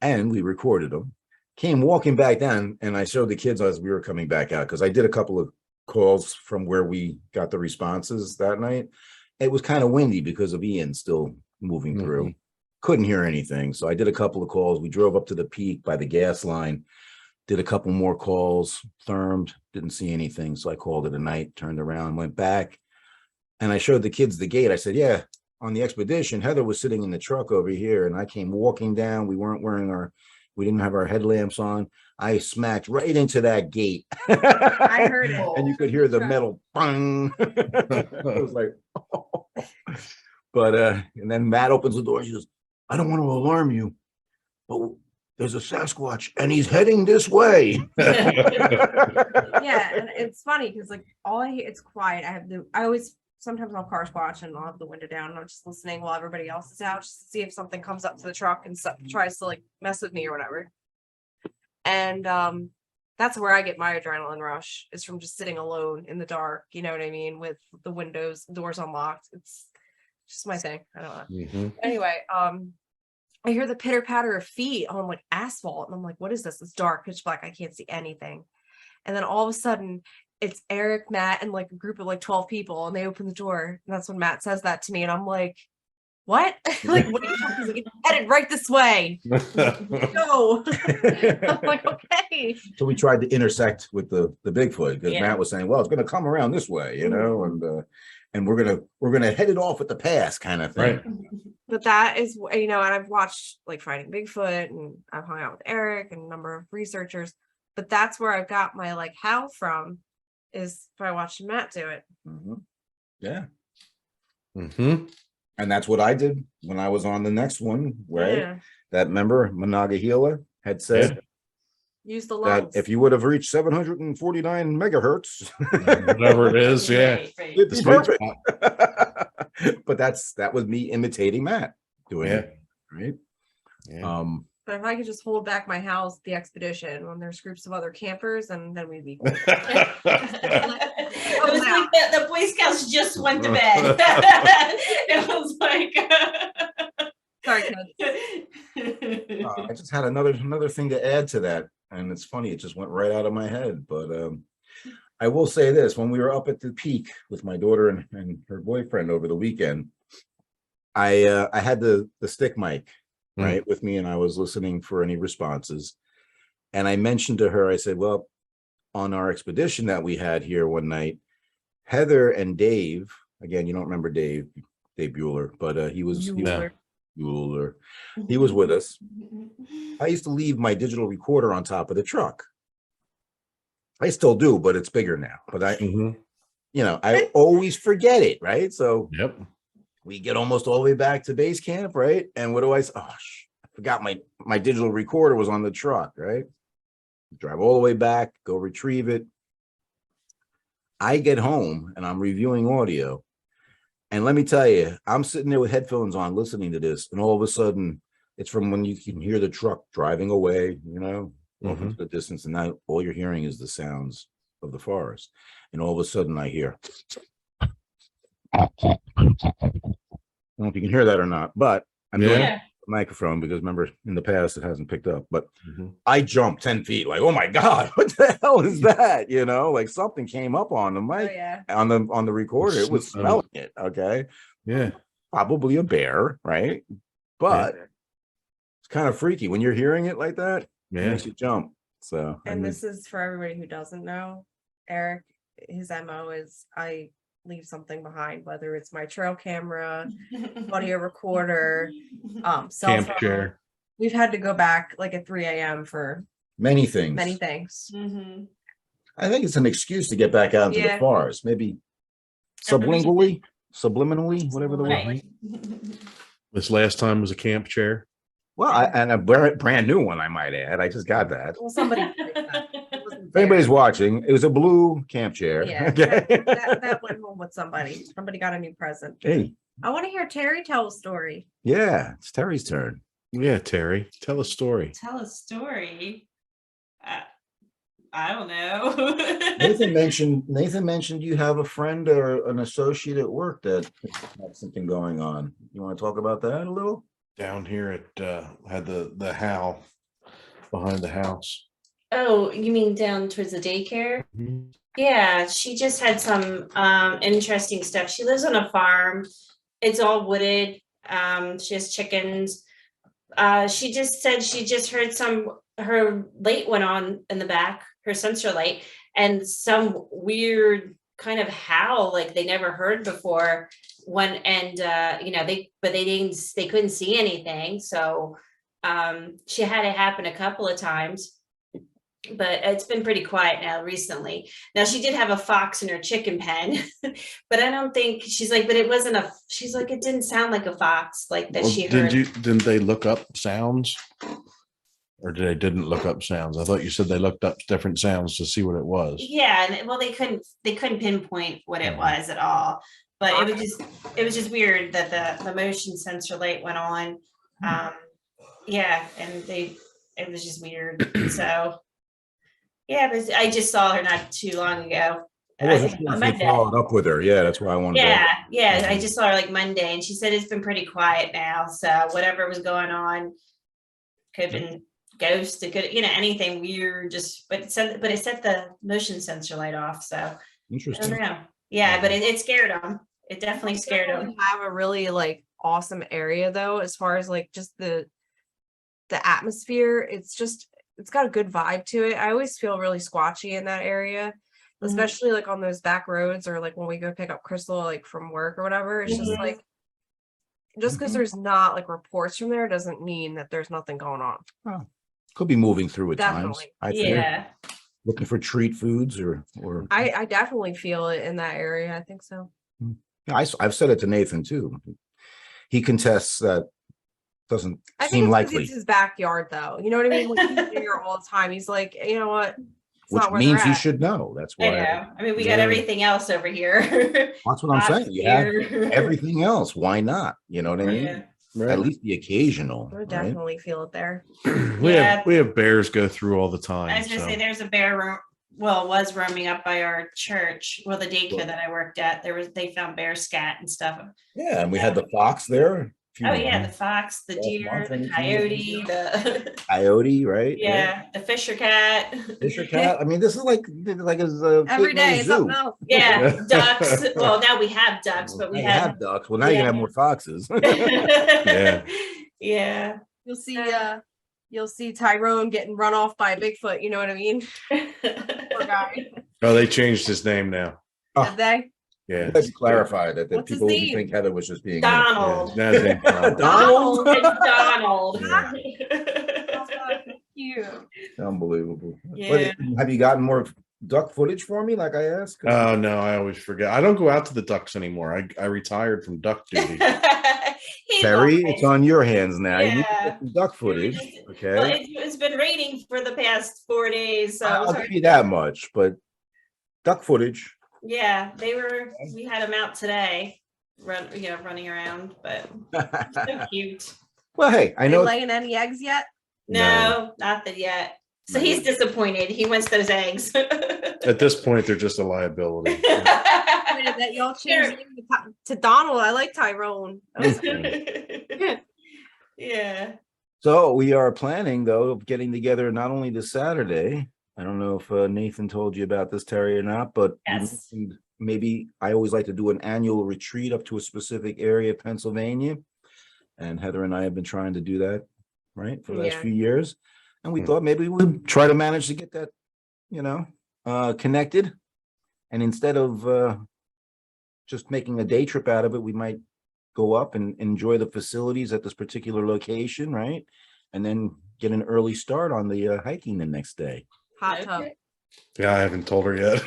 A: And we recorded them. Came walking back down, and I showed the kids as we were coming back out because I did a couple of calls from where we got the responses that night. It was kind of windy because of Ian still moving through. Couldn't hear anything. So I did a couple of calls. We drove up to the peak by the gas line, did a couple more calls, thermed, didn't see anything. So I called it a night, turned around, went back, and I showed the kids the gate. I said, yeah, on the expedition, Heather was sitting in the truck over here, and I came walking down. We didn't have our headlamps on. I smacked right into that gate.
B: I heard it.
A: And you could hear the metal bang. It was like, oh. But and then Matt opens the door. She goes, I don't want to alarm you, but there's a Sasquatch and he's heading this way.
B: Yeah, and it's funny because like all I hear, it's quiet. I always sometimes I'll car squatch and I'll have the window down and I'm just listening while everybody else is out, just to see if something comes up to the truck and tries to like mess with me or whatever. And that's where I get my adrenaline rush, is from just sitting alone in the dark, you know what I mean, with the doors unlocked. It's just my thing. I don't know.
D: Mhm.
B: Anyway, I hear the pitter patter of feet on like asphalt, and I'm like, what is this? It's dark, pitch black. I can't see anything. And then all of a sudden, it's Eric, Matt, and like a group of like 12 people, and they open the door. And that's when Matt says that to me, and I'm like, what? Like, what are you talking? He's like, it's headed right this way. No. I'm like, okay.
A: So we tried to intersect with the Bigfoot, because
C: Yeah.
A: Matt was saying, well, it's going to come around this way, you know, and we're gonna head it off at the pass kind of thing.
D: Right.
B: But that is, you know, and I've watched like Finding Bigfoot, and I've hung out with Eric and a number of researchers, but that's where I got my like how from, is by watching Matt do it.
A: Mhm. Yeah.
D: Mhm.
A: And that's what I did when I was on the next one, right?
B: Yeah.
A: That member Monongahela had said
B: Use the
A: that
B: lungs.
A: if you would have reached 749 megahertz,
D: Whatever it is, yeah.
C: Right, right.
A: it'd be
D: Sweet
A: perfect.
D: spot.
A: But that was me imitating Matt doing
D: Yeah.
A: it, right?
D: Yeah.
B: But if I could just hold back my house, the expedition, when there's groups of other campers, and then we'd be cool.
C: It was like the Boy Scouts just went to bed. It was like
B: Sorry, kids.
A: I just had another thing to add to that, and it's funny, it just went right out of my head. But I will say this: when we were up at the peak with my daughter and her boyfriend over the weekend, I had the stick mic right with me, and I was listening for any responses. And I mentioned to her, I said, well, on our expedition that we had here one night, Heather and Dave, again, you don't remember Dave Bueller, but he was Bueller. He was with us. I used to leave my digital recorder on top of the truck. I still do, but it's bigger now. But
D: Mhm.
A: I always forget it, right? So
D: Yep.
A: we get almost all the way back to base camp, right? And what do I say? Oh, I forgot my digital recorder was on the truck, right? Drive all the way back, go retrieve it. I get home and I'm reviewing audio. And let me tell you, I'm sitting there with headphones on listening to this, and all of a sudden, it's from when you can hear the truck driving away, off into the distance, and now all you're hearing is the sounds of the forest. And all of a sudden, I hear, I don't know if you can hear that or not, but I'm doing
C: Yeah.
A: the microphone because remember, in the past, it hasn't picked up. But
D: Mhm.
A: I jumped 10 feet, like, oh my God, what the hell is that? Like something came up on the
B: Oh
A: mic,
B: yeah.
A: on the recorder. It was smelling it. Okay.
D: Yeah.
A: Probably a bear, right? But it's kind of freaky when you're hearing it like that. It
D: Yeah.
A: makes you jump. So
B: And this is for everybody who doesn't know. Eric, his MO is I leave something behind, whether it's my trail camera, audio recorder, cell
D: Camp
B: phone.
D: chair.
B: We've had to go back like at 3 a.m. for
A: many things.
B: many things.
C: Mhm.
A: I think it's an excuse to get back out into the
B: Yeah.
A: forest, maybe subliminally, whatever the word.
C: Right.
D: This last time was a camp chair.
A: Well, and a brand new one, I might add. I just got that.
B: Well, somebody picked that. It wasn't
A: If anybody's
B: fair.
A: watching, it was a blue camp chair.
B: Yeah,
A: Okay.
B: that went home with somebody. Somebody got a new present.
A: Hey,
B: I want to hear Terry tell a story.
A: yeah, it's Terry's turn.
D: Yeah, Terry, tell a story.
C: Tell a story. I don't know.
A: Nathan mentioned you have a friend or an associate at work that has something going on. You want to talk about that a little?
D: Down here at had the howl behind the house.
E: Oh, you mean down towards the daycare? Yeah, she just had some interesting stuff. She lives on a farm. It's all wooded. She has chickens. She just said she just heard her light went on in the back, her sensor light, and some weird kind of howl like they never heard before. They couldn't see anything. So she had it happen a couple of times. But it's been pretty quiet now recently. Now she did have a fox in her chicken pen, but I don't think but it wasn't she's like, it didn't sound like a fox like that she heard.
D: Didn't they look up sounds? Or didn't look up sounds? I thought you said they looked up different sounds to see what it was.
C: Yeah, and well, they couldn't pinpoint what it was at all. But it was just weird that the motion sensor light went on. Yeah, and it was just weird. So yeah, but I just saw her not too long ago.
A: I wasn't
C: think
A: sure
C: on
A: if you
C: Monday.
A: followed up with her. Yeah, that's why I wanted to.
C: Yeah, I just saw her like Monday, and she said it's been pretty quiet now. So whatever was going on could have been ghosts. It could, anything weird. But it set the motion sensor light off. So I don't
A: Interesting.
C: know. Yeah, but it scared them. It definitely scared them.
B: We have a really like awesome area though, as far as like just the atmosphere. It's got a good vibe to it. I always feel really squatchy in that area, especially like on those back roads, or like when we go pick up Crystal like from work or whatever. It's just like, just because there's not like reports from there doesn't mean that there's nothing going on.
A: Oh, could be moving through at times.
B: Definitely.
A: I think.
C: Yeah.
A: Looking for treat foods or.
B: I definitely feel it in that area. I think so.
A: Yeah, I've said it to Nathan too. He contests that. Doesn't
B: I think
A: seem
B: it's 'cause
A: likely.
B: it's his backyard though. You know what I mean? Like, he's here all the time. He's like, you know what? It's
A: Which
B: not where
A: means
B: they're
A: he
B: at.
A: should know. That's
C: I
A: why.
C: know. I mean, we got
D: Yeah.
C: everything else over here.
A: That's what I'm saying. You have everything else. Why not? You know what I mean?
C: Yeah.
A: At least the occasional.
B: I
A: Right?
B: definitely feel it there.
D: we
C: Yeah.
D: have bears go through all the time.
C: I was gonna
D: so.
C: say there's a bear was roaming up by our church. Well, the daycare that I worked at, they found bear scat and stuff.
A: Yeah, and we had the fox there. a few
C: Oh yeah, the
A: months-
C: fox, the
A: last
C: deer,
A: month,
C: the
A: and-
C: coyote, the
A: coyote, right?
C: yeah, the fisher cat.
A: Fisher cat. I mean, this is like as
B: Every day it's something else.
C: Yeah, ducks. Well, now we have ducks, but we
A: you
C: had
A: have ducks. Well, now you can have
C: Yeah.
A: more foxes.
C: Yeah.
B: You'll see Tyrone getting run off by a Bigfoot. You know what I mean? Poor guy.
D: Oh, they changed his name now.
A: Oh.
B: Did they?
D: Yeah.
A: Let's clarify that
B: What's his
A: people wouldn't
B: name?
A: think Heather was just being
C: Donald.
D: Now his name's Donald.
A: Donald?
C: It's Donald.
B: Cute.
A: Unbelievable.
C: Yeah.
A: But have you gotten more duck footage for me, like I asked?
D: Oh no, I always forget. I don't go out to the ducks anymore. I retired from duck duty.
A: Terry, it's on your hands now. You need to
C: Yeah.
A: get some duck footage. Okay.
C: Well, it's been raining for the past 4 days, so
A: I'll give you that much, but duck footage.
C: yeah, we had them out today, running around, but so cute.
A: Well, hey, I
B: Are they
A: know.
B: laying any eggs yet?
C: No, not that yet. So he's disappointed. He wants those eggs.
D: At this point, they're just a liability.
B: That y'all changed his name to Donald. I like Tyrone.
C: Yeah.
A: So we are planning, though, of getting together not only this Saturday. I don't know if Nathan told you about this, Terry, or not, but we
C: Yes.
A: mentioned maybe I always like to do an annual retreat up to a specific area of Pennsylvania. And Heather and I have been trying to do that, right, for the last
B: Yeah.
A: few years. And we thought maybe we'd try to manage to get that, connected. And instead of just making a day trip out of it, we might go up and enjoy the facilities at this particular location, right? And then get an early start on the hiking the next day.
B: Hot tub.
D: Yeah, I haven't told her yet.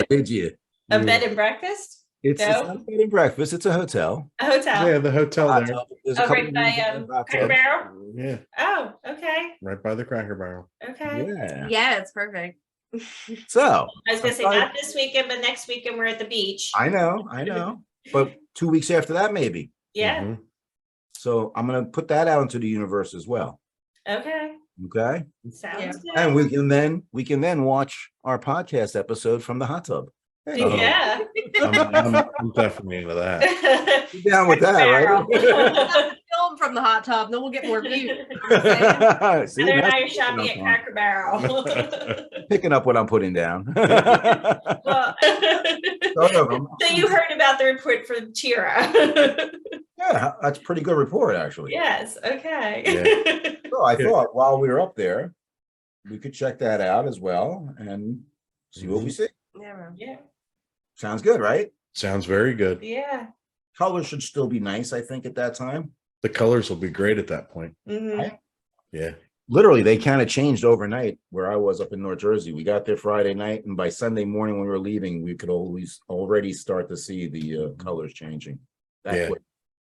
A: Did you?
C: A bed and breakfast?
A: It's
C: No.
A: not a bed and breakfast. It's a hotel.
C: A hotel?
D: Yeah, the hotel
A: Hot
D: there.
A: tub. There's a
C: Oh,
A: couple
C: right by
A: of hot
C: Cracker
A: tubs.
C: Barrel?
D: Yeah,
C: Oh, okay.
D: right by the Cracker Barrel.
C: Okay.
A: Yeah.
B: Yeah, it's perfect.
A: So
C: I was gonna say not this weekend, but next weekend we're at the beach.
A: I know. But 2 weeks after that, maybe.
C: Yeah.
D: Mhm.
A: So I'm gonna put that out into the universe as well.
C: Okay.
A: Okay.
C: Sounds good.
A: And we can then watch our podcast episode from the hot tub. Hey,
C: Yeah.
D: I'm definitely into that.
A: you down with that, right?
B: Film from the hot tub, then we'll get more views.
A: See,
C: Heather and
A: that's
C: I are shopping at
A: picking up
C: Cracker Barrel.
A: picking up what I'm putting down.
C: Well,
A: Some of 'em.
C: so you heard about the report from Tira.
A: Yeah, that's a pretty good report, actually.
C: Yes, okay.
A: So I thought while we were up there, we could check that out as well and see what we see.
B: Yeah, man.
C: Yeah,
A: Sounds good, right?
D: Sounds very good.
C: yeah.
A: Colors should still be nice, I think, at that time.
D: The colors will be great at that point.
C: Mhm.
D: Yeah.
A: Literally, they kind of changed overnight where I was up in North Jersey. We got there Friday night, and by Sunday morning when we were leaving, we could already start to see the colors changing. That
D: Yeah.
A: quick.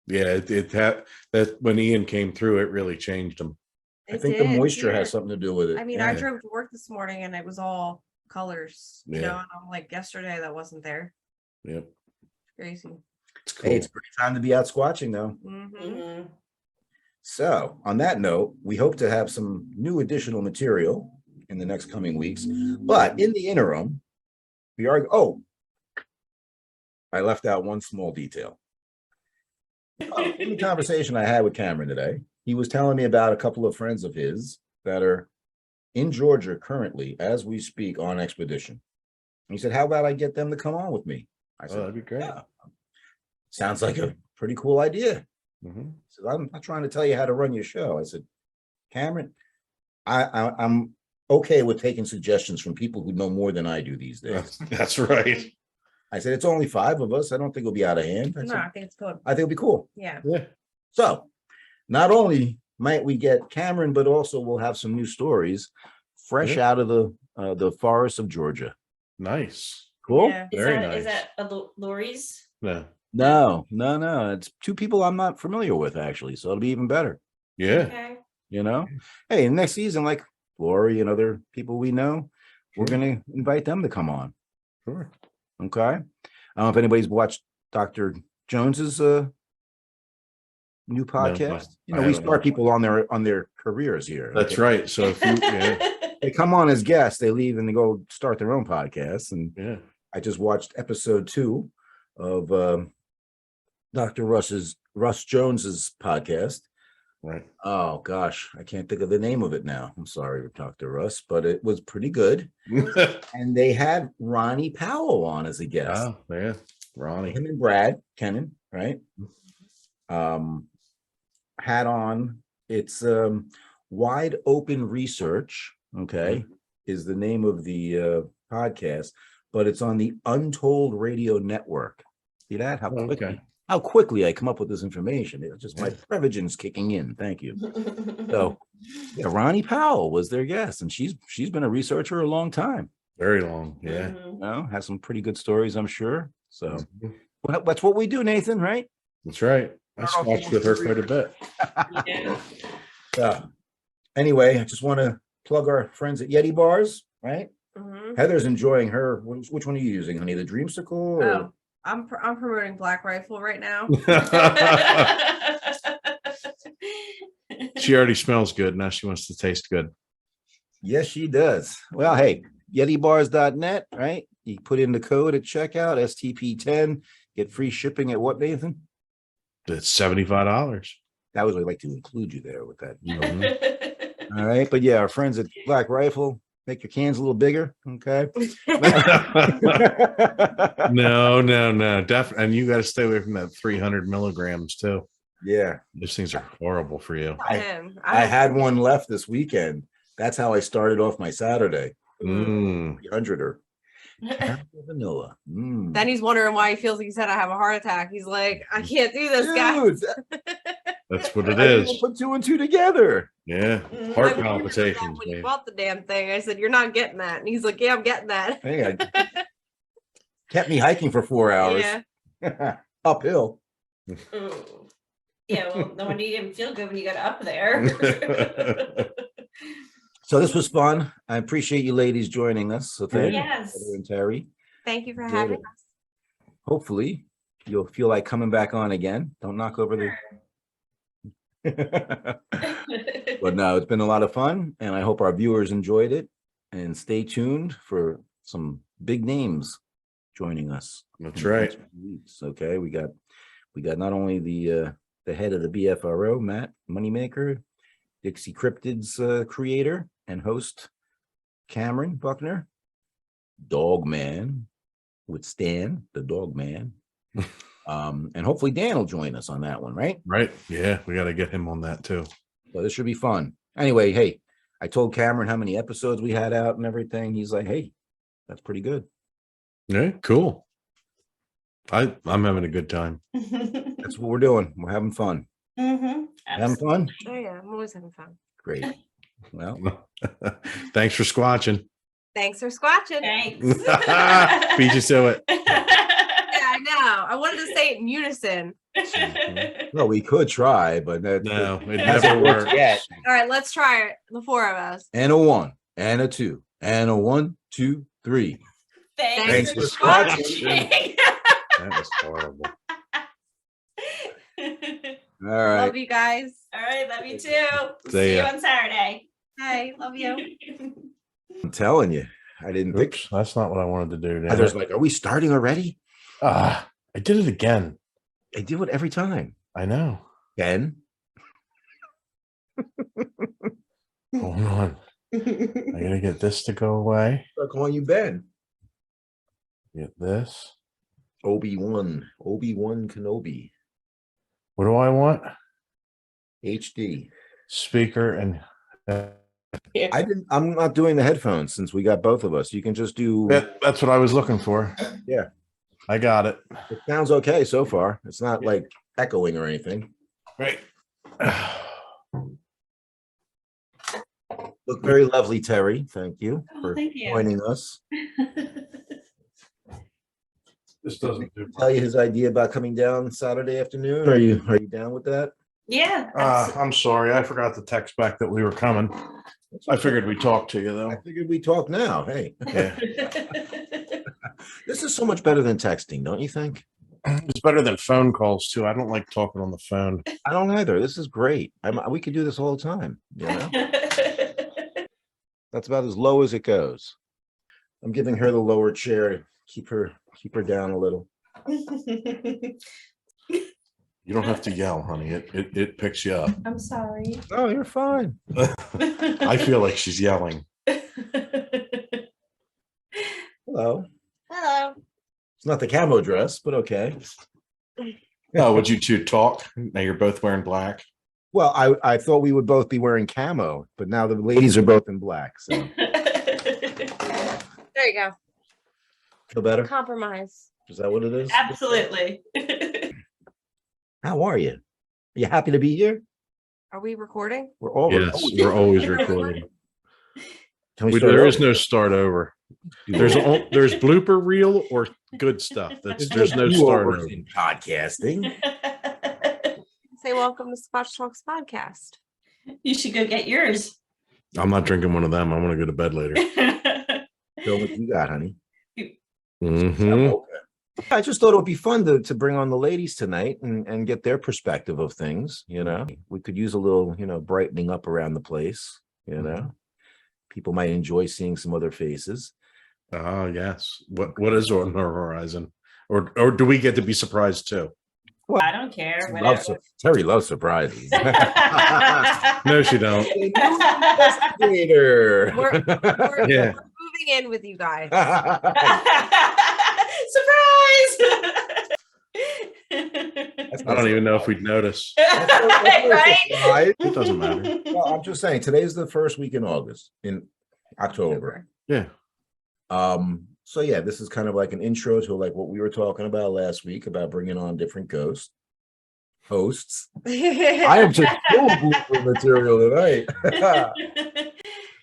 D: Yeah, it had that when Ian came through, it really changed them.
A: I
B: It
A: think the
B: did,
A: moisture
B: yeah.
A: has something to do with it.
B: I mean,
A: Yeah.
B: I drove to work this morning and it was all colors,
D: Yeah.
B: and I'm like, yesterday that wasn't there.
D: Yep.
B: Crazy.
D: It's cool.
A: Hey, it's pretty time to be out squatching though.
E: Mhm.
A: So on that note, we hope to have some new additional material in the next coming weeks. But in the interim, we are, I left out one small detail. In the conversation I had with Cameron today, he was telling me about a couple of friends of his that are in Georgia currently, as we speak, on expedition. And he said, how about I get them to come on with me? I said,
D: that'd be great.
A: "Yeah, sounds like a pretty cool idea."
D: Mhm.
A: He said, I'm not trying to tell you how to run your show. I said, Cameron, I'm okay with taking suggestions from people who know more than I do these days.
D: That's right.
A: I said, it's only 5 of us. I don't think it'll be out of hand. I
B: No,
A: said,
B: I think it's good.
A: I think it'll be cool.
B: Yeah.
D: Yeah.
A: So not only might we get Cameron, but also we'll have some new stories fresh out of the forests of Georgia.
D: Nice.
A: Cool.
B: Yeah.
D: Very
E: Is
D: nice.
E: that a Lori's?
D: Yeah.
A: No. It's 2 people I'm not familiar with, actually. So it'll be even better.
D: Yeah.
E: Okay.
A: You know, hey, next season, like Lori and other people we know, we're
D: Sure.
A: going to invite them to come on.
D: Sure.
A: Okay. I don't know if anybody's watched Dr. Jones's new podcast.
D: I
A: We
D: haven't
A: start
D: watched
A: people on their careers here.
D: That's
A: okay?
D: right. So if you,
A: They come on as guests, they leave and they go start their own podcast. And
D: yeah.
A: I just watched episode 2 of Dr. Russ Jones's podcast.
D: Right.
A: Oh gosh, I can't think of the name of it now. I'm sorry, Dr. Russ, but it was pretty good. And they had Ronnie Powell on as a guest.
D: Oh, yeah. Ronnie.
A: Him and Brad Kennan, right? Had on, it's Wide Open Research, okay, is the name of the podcast, but it's on the Untold Radio Network. See that? How quickly I come up with this information. It's just my privilege's kicking in. Thank you. So yeah, Ronnie Powell was their guest, and she's been a researcher a long time.
D: Very long. Yeah.
E: Mhm.
A: Has some pretty good stories, I'm sure. So
D: Mhm.
A: well, that's what we do, Nathan, right?
D: That's right. I squatched with her quite a bit.
E: Yeah.
A: Anyway, I just want to plug our friends at Yeti Bars, right?
B: Mhm.
A: Heather's enjoying her. Which one are you using, honey? The Dreamsicle? Or?
B: Oh, I'm promoting Black Rifle right now.
D: She already smells good. Now she wants to taste good.
A: Yes, she does. Well, hey, YetiBars.net, right? You put in the code at checkout, STP10, get free shipping at what, Nathan?
D: It's $75.
A: That was, I'd like to include you there with that.
D: Mhm.
A: All right. But yeah, our friends at Black Rifle, make your cans a little bigger. Okay.
D: No. Definitely. And you got to stay away from that 300 milligrams too.
A: Yeah.
D: Those things are horrible for you.
A: I had one left this weekend. That's how I started off my Saturday.
D: Mm.
A: 300er. Vanilla.
B: Then he's wondering why he feels like he said I have a heart attack. He's like, I can't do this, guy.
A: Dude,
D: That's what it
A: I didn't
D: is.
A: put 2 and 2 together.
D: Yeah.
E: Mm.
D: Heart
B: I wondered about that
D: palpitations,
B: when you
D: man.
B: bought the damn thing. I said, you're not getting that. And he's like, yeah, I'm getting that.
A: Hey, kept me hiking for 4 hours.
B: Yeah.
A: Uphill.
E: Ooh. Yeah, well, no wonder you didn't feel good when you got up there.
A: So this was fun. I appreciate you ladies joining us. So thank you,
E: Yes.
A: Heather and Terry.
B: Thank you for
A: Enjoyed
B: having
A: it.
B: us.
A: Hopefully you'll feel like coming back on again. Don't knock over the but no, it's been a lot of fun, and I hope our viewers enjoyed it. And stay tuned for some big names joining us.
D: That's
A: in the
D: right.
A: next few weeks. Okay, we got not only the head of the BFRO, Matt Moneymaker, Dixie Cryptids creator and host Cameron Buckner, Dogman with Stan, the Dogman. And hopefully Dan will join us on that one, right?
D: Right. Yeah. We got to get him on that too.
A: So this should be fun. Anyway, hey, I told Cameron how many episodes we had out and everything. He's like, hey, that's pretty good.
D: Yeah. Cool. I'm having a good time.
A: That's what we're doing. We're having fun. Having fun?
B: Oh, yeah. I'm always having fun.
A: Great. Well,
D: Thanks for squatching.
B: Thanks for squatching.
E: Thanks.
D: Beat you to it.
B: Yeah, I know. I wanted to say it in unison.
A: well, we could try, but that
D: No, it
A: hasn't
D: never
A: worked
D: works.
A: yet.
B: All right, let's try it. The 4 of us.
A: And a 1, and a 2, and a 1, 2, 3.
E: Thanks
A: for
E: for
A: squatching.
E: squatching.
D: That was horrible.
A: All right.
B: Love you guys.
C: All right, love you too.
D: See
C: See you
D: ya.
C: on Saturday.
B: Hey, love you.
A: I'm telling you, I didn't think.
D: Oops, that's not what I wanted to do. damn
A: Others
D: it.
A: like, are we starting already?
D: I did it again.
A: I do it every time.
D: I know.
A: Ben,
D: Hold on. I gotta get this to go away.
A: start calling you Ben.
D: Get this.
A: Obi-Wan Kenobi,
D: What do I want?
A: HD.
D: Speaker and
A: I'm not doing the headphones since we got both of us. You can just do.
D: that's what I was looking for.
A: Yeah.
D: I got it.
A: It sounds okay so far. It's not like echoing or anything.
D: Right.
A: Look very lovely, Terry. Thank you
C: Oh,
A: for
C: thank you.
A: joining us.
D: This doesn't do.
A: Tell you his idea about coming down Saturday afternoon. Are you down with that?
C: Yeah.
D: I'm sorry. I forgot to text back that we were coming. I figured we'd talk to you though.
A: I figured we talk now. Hey,
D: Yeah.
A: this is so much better than texting, don't you think?
D: It's better than phone calls too. I don't like talking on the phone.
A: I don't either. This is great. We could do this all the time. You know, that's about as low as it goes. I'm giving her the lower chair. Keep her down a little.
D: You don't have to yell, honey. It picks you up.
C: I'm sorry.
A: Oh, you're fine.
D: I feel like she's yelling.
A: Hello.
B: Hello.
A: It's not the camo dress, but okay.
D: Oh, would you two talk? Now you're both wearing black.
A: Well, I thought we would both be wearing camo, but now the ladies are both in black. So
B: There you go.
A: feel better?
B: Compromise.
A: Is that what it is?
C: Absolutely.
A: How are you? Are you happy to be here?
B: Are we recording?
A: We're all
D: Yes, we're always recording.
A: Can we start
D: There
A: over?
D: is no start over. There's blooper reel or good stuff. There's no start over.
A: in podcasting.
B: Say welcome to Squatch Talks podcast.
C: You should go get yours.
D: I'm not drinking one of them. I want to go to bed later.
A: Show what you got, honey.
D: Mhm.
A: Okay. I just thought it would be fun to bring on the ladies tonight and get their perspective of things. You know, we could use a little, brightening up around the place. You know, people might enjoy seeing some other faces.
D: Oh yes. What is on the horizon? Or do we get to be surprised too?
C: I don't care. Whatever.
A: Terry loves surprises.
D: No, she don't.
A: Theater.
B: We're
D: Yeah.
B: moving in with you guys.
C: Surprise!
D: I don't even know if we'd notice.
C: Right?
D: It doesn't matter.
A: Well, I'm just saying today's the first week in August, in October.
D: Yeah.
A: So yeah, this is kind of like an intro to like what we were talking about last week about bringing on different hosts. I am just full of blooper material tonight.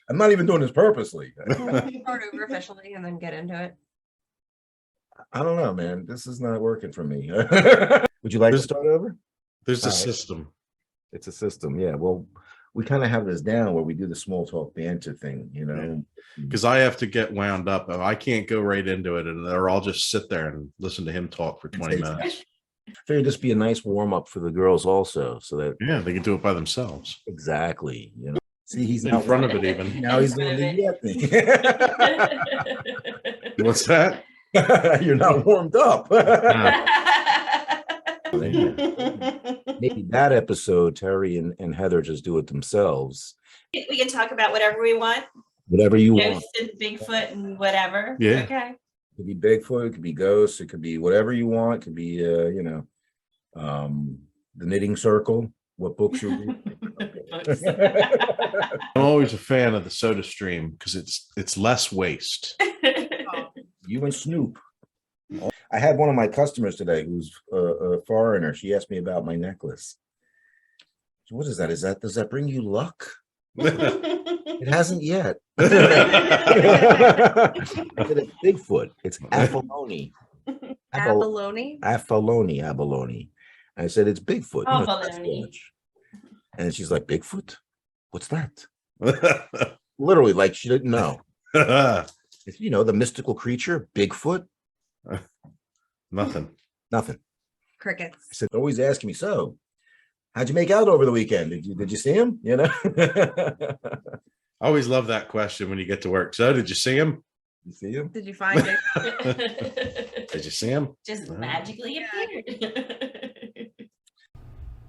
A: I'm not even doing this purposely.
B: Start over officially and then get into it.
A: I don't know, man. This is not working for me. Would you like to start over?
D: There's a
A: All right.
D: system.
A: It's a system, yeah. Well, we kind of have this down where we do the small talk banter thing,
D: Because I have to get wound up. I can't go right into it, or I'll just sit there and listen to him talk for 20 minutes.
A: Figured this be a nice warm up for the girls also, so that
D: Yeah, they can do it by themselves.
A: exactly, See, he's
D: In
A: not
D: front of it, even.
A: now he's doing the yeah thing.
D: What's that?
A: You're not warmed up.
D: No.
A: Maybe that episode, Terry and Heather just do it themselves.
C: We can talk about whatever we want.
A: Whatever you want.
C: Ghosts and Bigfoot and whatever.
D: Yeah.
C: Okay.
A: It could be Bigfoot, it could be ghosts, it could be whatever you want. It could be the knitting circle. What books you read.
D: I'm always a fan of the Soda Stream because it's less waste.
A: You and Snoop. I had one of my customers today who's a foreigner. She asked me about my necklace. So what is that? Does that bring you luck? It hasn't yet. I said it's Bigfoot. It's abalone.
B: Abalone.
A: Abalone. I said it's Bigfoot. No, it's not
C: Abalone.
A: Squatch. And she's like, Bigfoot? What's that? Literally, like she didn't know. It's, the mystical creature, Bigfoot.
D: Nothing.
A: Nothing. I
B: Crickets.
A: said, always asking me, so how'd you make out over the weekend? Did you see him? You know?
D: I always love that question when you get to work. So did you see him?
A: You see him?
B: Did you find it?
D: Did you see him?
C: Just magically appeared.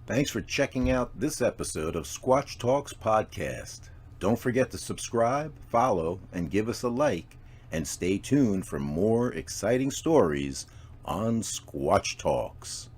A: Thanks for checking out this episode of Squatch Talks Podcast. Don't forget to subscribe, follow, and give us a like, and stay tuned for more exciting stories on Squatch Talks.